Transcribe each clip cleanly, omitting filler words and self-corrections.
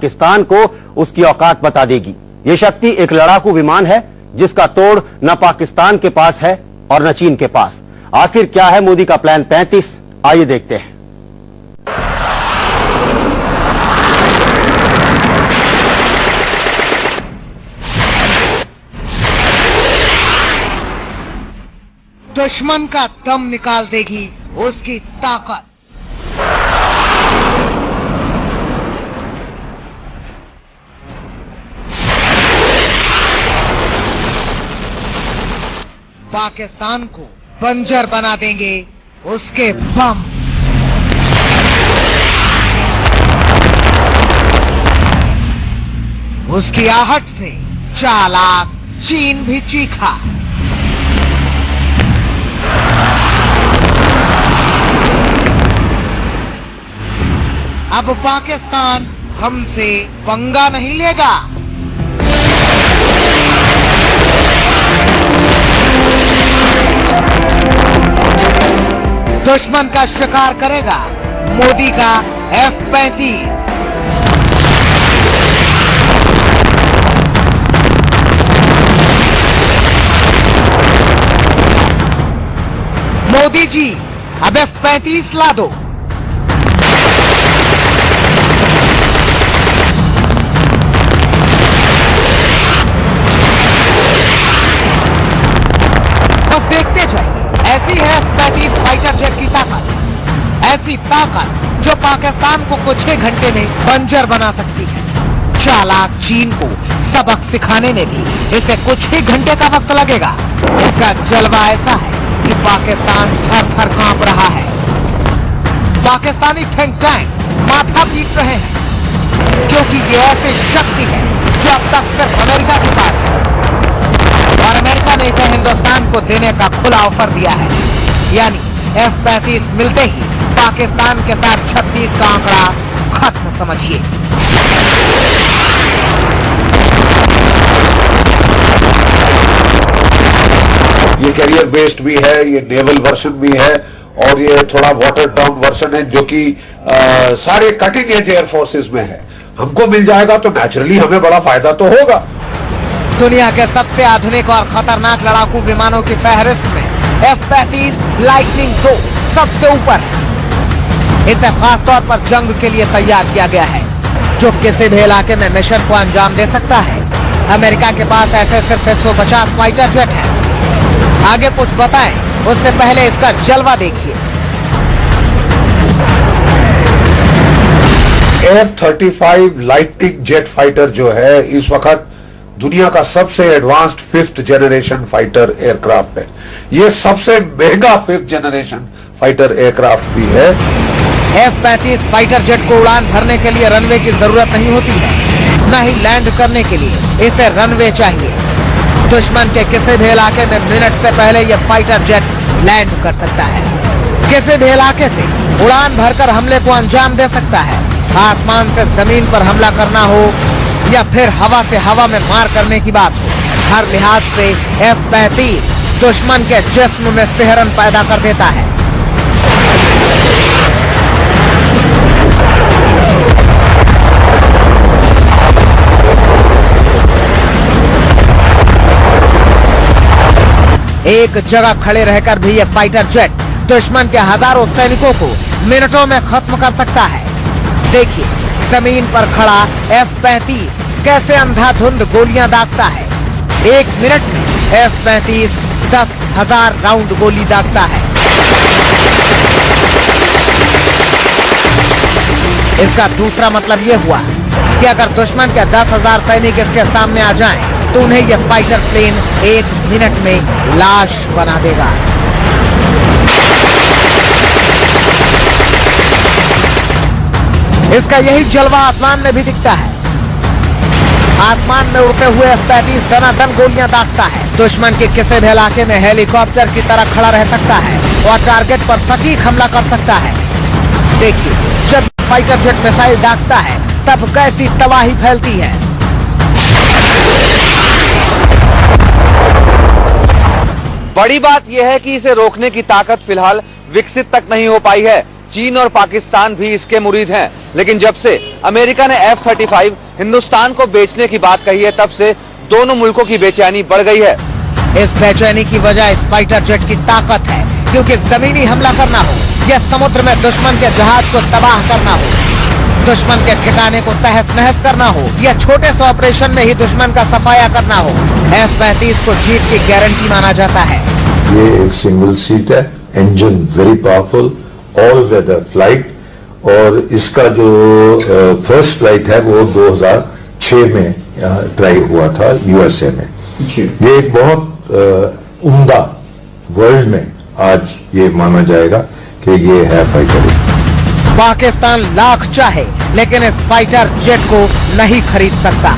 पाकिस्तान को उसकी औकात बता देगी। ये शक्ति एक लड़ाकू विमान है जिसका तोड़ न पाकिस्तान के पास है और न चीन के पास। आखिर क्या है मोदी का प्लान 35? आइए देखते हैं। दुश्मन का दम निकाल देगी उसकी ताकत। पाकिस्तान को बंजर बना देंगे उसके बम। उसकी आहट से चालाक चीन भी चीखा। अब पाकिस्तान हमसे पंगा नहीं लेगा। दुश्मन का शिकार करेगा मोदी का F-35। मोदी जी अब F-35 ला दो। देखते जाइए, ऐसी है F-35 फाइटर जेट की ताकत। ऐसी ताकत जो पाकिस्तान को कुछ ही घंटे में बंजर बना सकती है। चालाक चीन को सबक सिखाने में भी इसे कुछ ही घंटे का वक्त लगेगा। इसका जलवा ऐसा है कि पाकिस्तान थर थर कांप रहा है। पाकिस्तानी थिंक टैंक माथा पीट रहे हैं क्योंकि ये ऐसी शक्ति है जो अब तक सिर्फ अमेरिका के पास है और अमेरिका ने इसे हिंदुस्तान को देने का खुला ऑफर दिया है। यानी F-35 मिलते ही पाकिस्तान के साथ 36 का आंकड़ा खत्म समझिए। ये कैरियर बेस्ड भी है, ये नेवल वर्जन भी है और ये थोड़ा वाटर डाउन वर्जन है जो कि सारे कटिंग एज एयर फोर्सेस में है। हमको मिल जाएगा तो नेचुरली हमें बड़ा फायदा तो होगा। दुनिया के सबसे आधुनिक और खतरनाक लड़ाकू विमानों की फहरिस्त में F-35 लाइटनिंग 2 सबसे ऊपर है। इसे खासतौर पर जंग के लिए तैयार किया गया है जो किसी भी इलाके में मिशन को अंजाम दे सकता है। अमेरिका के पास ऐसे सिर्फ 150 फाइटर जेट है। आगे कुछ बताएं उससे पहले इसका जलवा देखिए। F-35 लाइटनिंग जेट फाइटर जो है इस वक्त दुनिया का सबसे advanced 5th generation fighter aircraft है। यह सबसे महंगा 5th जनरेशन फाइटर एयरक्राफ्ट भी है। F-35 फाइटर जेट को उड़ान भरने के लिए रनवे की जरूरत नहीं होती है, न ही लैंड करने के लिए इसे रनवे चाहिए। दुश्मन के किसी भी इलाके में मिनट से पहले यह फाइटर जेट लैंड कर सकता है। किसी भी इलाके से उड़ान भरकर हमले को अंजाम दे सकता है। आसमान से जमीन पर हमला करना हो या फिर हवा से हवा में मार करने की बात हो, हर लिहाज से F-35 दुश्मन के जिस्म में सिहरन पैदा कर देता है। एक जगह खड़े रहकर भी यह फाइटर जेट दुश्मन के हजारों सैनिकों को मिनटों में खत्म कर सकता है। देखिए जमीन पर खड़ा F-35 कैसे अंधाधुंध गोलियां दागता है। 1 मिनट में F-35 10,000 राउंड गोली दागता है। इसका दूसरा मतलब यह हुआ कि अगर दुश्मन के 10,000 सैनिक इसके सामने आ जाएं, तो उन्हें यह फाइटर प्लेन 1 मिनट में लाश बना देगा। इसका यही जलवा आसमान में भी दिखता है। आसमान में उड़ते हुए F-35 दनादन गोलियां दागता है। दुश्मन के किसी भी इलाके में हेलीकॉप्टर की तरह खड़ा रह सकता है और टारगेट पर सटीक हमला कर सकता है। देखिए जब फाइटर जेट मिसाइल दागता है तब कैसी तबाही फैलती है। बड़ी बात यह है कि इसे रोकने की ताकत फिलहाल विकसित तक नहीं हो पाई है। चीन और पाकिस्तान भी इसके मुरीद हैं, लेकिन जब से अमेरिका ने F-35 हिंदुस्तान को बेचने की बात कही है, तब से दोनों मुल्कों की बेचैनी बढ़ गई है। इस बेचैनी की वजह इस फाइटर जेट की ताकत है, क्योंकि जमीनी हमला करना हो या समुद्र में दुश्मन के जहाज को तबाह करना हो, दुश्मन के ठिकाने को तहस नहस करना हो या छोटे से ऑपरेशन में ही दुश्मन का सफाया करना हो, F-35 को जीत की गारंटी माना जाता है। ये एक सिंगल सीट है, engine very powerful, all weather flight, और इसका जो फर्स्ट फ्लाइट है वो 2006 में ट्राई हुआ था USA में। ये एक बहुत उम्दा, वर्ल्ड में आज ये माना जाएगा कि ये है फाइटर। पाकिस्तान लाख चाहे लेकिन इस फाइटर जेट को नहीं खरीद सकता,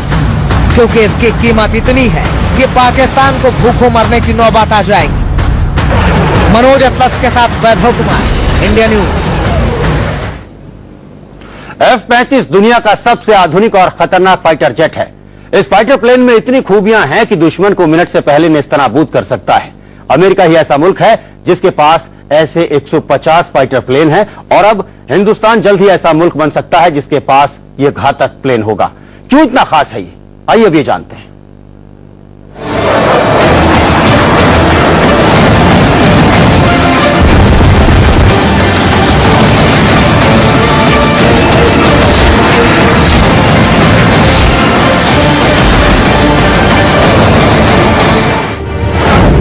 क्योंकि इसकी कीमत इतनी है कि पाकिस्तान को भूखों मरने की नौबत आ जाएगी। मनोज अतलस के साथ Vaibhav Kumar, India news. F-35 दुनिया का सबसे आधुनिक और खतरनाक फाइटर जेट है। इस फाइटर प्लेन में इतनी खूबियां हैं कि दुश्मन को मिनट से पहले नेस्तनाबूद कर सकता है। अमेरिका ही ऐसा मुल्क है जिसके पास ऐसे 150 फाइटर प्लेन हैं, और अब हिंदुस्तान जल्द ही ऐसा मुल्क बन सकता है जिसके पास यह घातक प्लेन होगा। क्यों इतना खास है ये, आइए अब ये जानते हैं।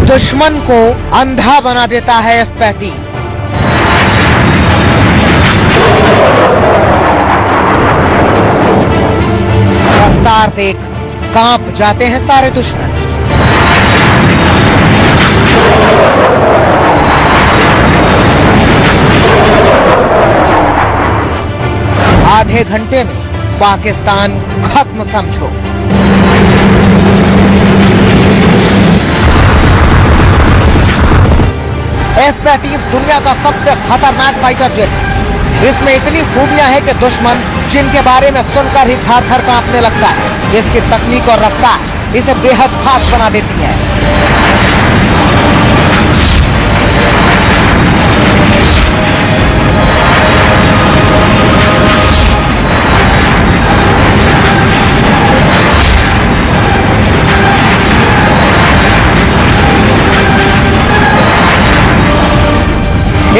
दुश्मन को अंधा बना देता है F-35। रफ्तार देख कांप जाते हैं सारे दुश्मन। आधे घंटे में पाकिस्तान खत्म समझो। F-35 दुनिया का सबसे खतरनाक फाइटर जेट है। इसमें इतनी खूबियां हैं कि दुश्मन जिनके बारे में सुनकर ही थर थर कांपने लगता है। इसकी तकनीक और रफ्तार इसे बेहद खास बना देती है।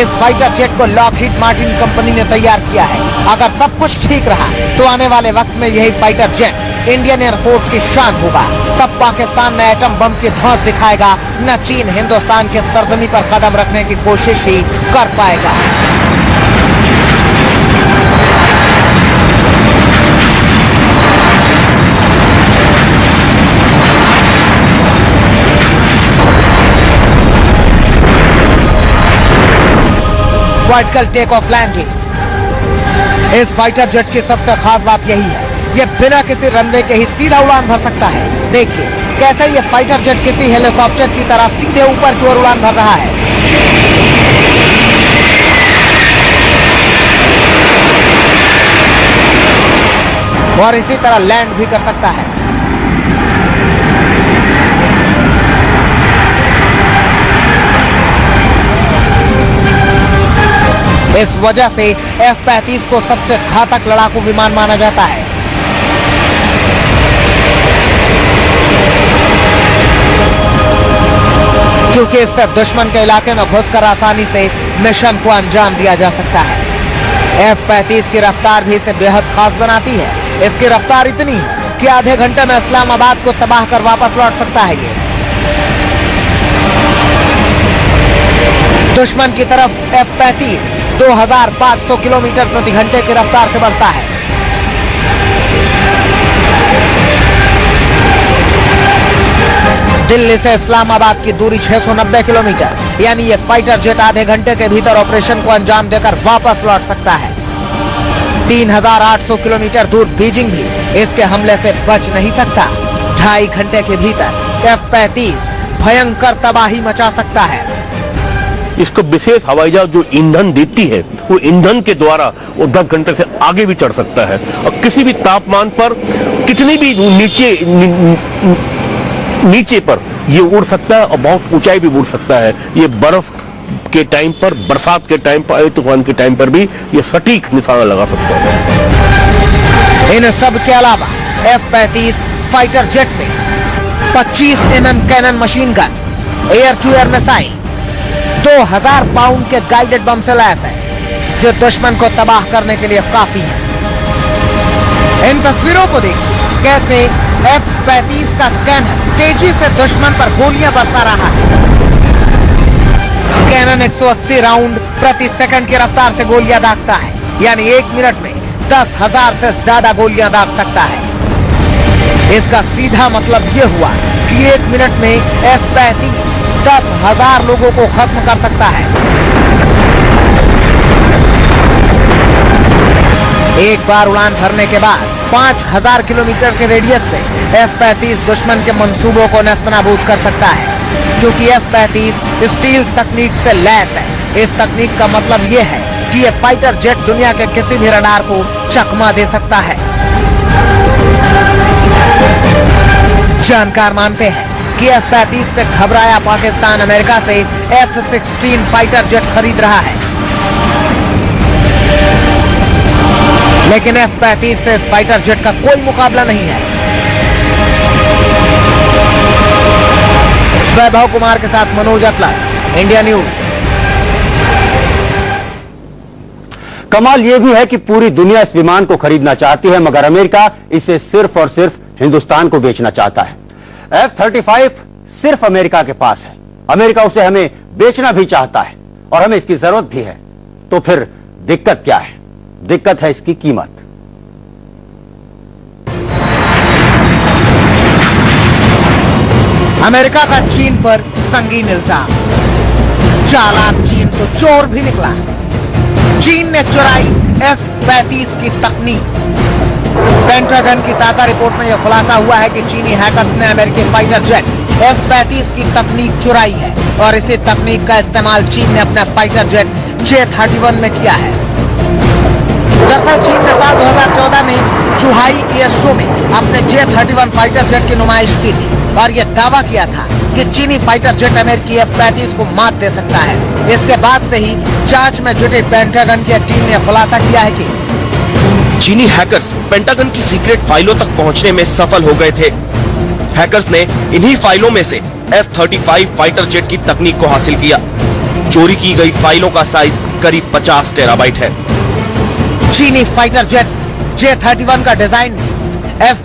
इस फाइटर जेट को लॉकहीड मार्टिन कंपनी ने तैयार किया है। अगर सब कुछ ठीक रहा तो आने वाले वक्त में यही फाइटर जेट इंडियन एयरफोर्स की शान होगा। तब पाकिस्तान न एटम बम की धौंस दिखाएगा, न चीन हिंदुस्तान के सरजमी पर कदम रखने की कोशिश ही कर पाएगा। Vertical take off landing. इस फाइटर जेट की सबसे खास बात यही है, ये बिना किसी रनवे के ही सीधा उड़ान भर सकता है। देखिए कैसे ये फाइटर जेट किसी हेलीकॉप्टर की तरह सीधे ऊपर की ओर उड़ान भर रहा है। और इसी तरह लैंड भी कर सकता है। इस वजह से F-35 को सबसे घातक लड़ाकू विमान माना जाता है। क्योंकि इससे दुश्मन के इलाके में घुसकर आसानी से मिशन को अंजाम दिया जा सकता है। F-35 की रफ्तार भी इसे बेहद खास बनाती है। इसकी रफ्तार इतनी है कि आधे घंटे में इस्लामाबाद को तबाह कर वापस लौट सकता है ये। दुश्मन की तरफ F-35 2500 किलोमीटर प्रति घंटे की रफ्तार से बढ़ता है। दिल्ली से इस्लामाबाद की दूरी 690 किलोमीटर, यानी ये फाइटर जेट आधे घंटे के भीतर ऑपरेशन को अंजाम देकर वापस लौट सकता है। 3800 किलोमीटर दूर बीजिंग भी इसके हमले से बच नहीं सकता। 2.5 घंटे के भीतर F-35 भयंकर तबाही मचा सकता है। इसको विशेष हवाई जहाज जो ईंधन देती है, वो ईंधन के द्वारा वो 10 घंटे से आगे भी चढ़ सकता है, और किसी भी तापमान पर कितनी भी नीचे पर ये उड़ सकता है, और बहुत ऊंचाई भी उड़ सकता है। ये बर्फ के टाइम पर, बरसात के टाइम पर, तूफान के टाइम पर भी ये सटीक निशाना लगा सकता है। इन सब के अलावा F-35 फाइटर जेट में 25 mm cannon machine gun, air to air missile, 2000 pound के गाइडेड बम से लैस है, जो दुश्मन को तबाह करने के लिए काफी है। इन तस्वीरों को देखिए कैसे F-35 का कैनन तेजी से दुश्मन पर गोलियां बरसा रहा है। कैनन 180 राउंड प्रति सेकंड की रफ्तार से गोलियां दागता है, यानी 1 मिनट में 10,000 से ज्यादा गोलियां दाग सकता है। इसका सीधा मतलब यह हुआ कि 1 मिनट में F-35 10,000 लोगों को खत्म कर सकता है। एक बार उड़ान भरने के बाद 5,000 किलोमीटर के रेडियस से F-35 दुश्मन के मंसूबों को नेस्तनाबूद कर सकता है, क्योंकि F-35 स्टील तकनीक से लैस है। इस तकनीक का मतलब यह है कि यह फाइटर जेट दुनिया के किसी भी रडार को चकमा दे सकता है। जानकार मानते हैं कि F-35 से घबराया पाकिस्तान अमेरिका से F-16 फाइटर जेट खरीद रहा है, लेकिन F-35 से फाइटर जेट का कोई मुकाबला नहीं है। वैभव कुमार के साथ मनोज अतलस, इंडिया न्यूज। कमाल यह भी है कि पूरी दुनिया इस विमान को खरीदना चाहती है, मगर अमेरिका इसे सिर्फ और सिर्फ हिंदुस्तान को बेचना चाहता है। F-35 सिर्फ अमेरिका के पास है, अमेरिका उसे हमें बेचना भी चाहता है और हमें इसकी जरूरत भी है। तो फिर दिक्कत क्या है? दिक्कत है इसकी कीमत। अमेरिका का चीन पर संगीन इल्जाम। चालाक चीन तो चोर भी निकला। चीन ने चुराई F-35 की तकनीक। पेंटागन की ताजा रिपोर्ट में यह खुलासा हुआ है कि चीनी हैकर्स ने अमेरिकी फाइटर जेट F-35 की तकनीक चुराई है और इसी तकनीक का इस्तेमाल चीन ने अपने फाइटर जेट J-31 में किया है। दरअसल चीन ने साल 2014 में चुहाई एयर शो में अपने J-31 फाइटर जेट की नुमाइश की थी और यह दावा किया था कि चीनी फाइटर जेट अमेरिकी F-35 को मात दे सकता है। इसके बाद से ही जांच में जुटी पेंटागन की टीम ने खुलासा किया है कि चीनी हैकर्स पेंटागन की सीक्रेट फाइलों तक पहुंचने में सफल हो गए थे। हैकर्स ने इन्हीं फाइलों में से F-35 फाइटर जेट की तकनीक को हासिल किया। चोरी की गई फाइलों का साइज करीब 50 टेराबाइट है। चीनी फाइटर जेट J-31 का डिजाइन F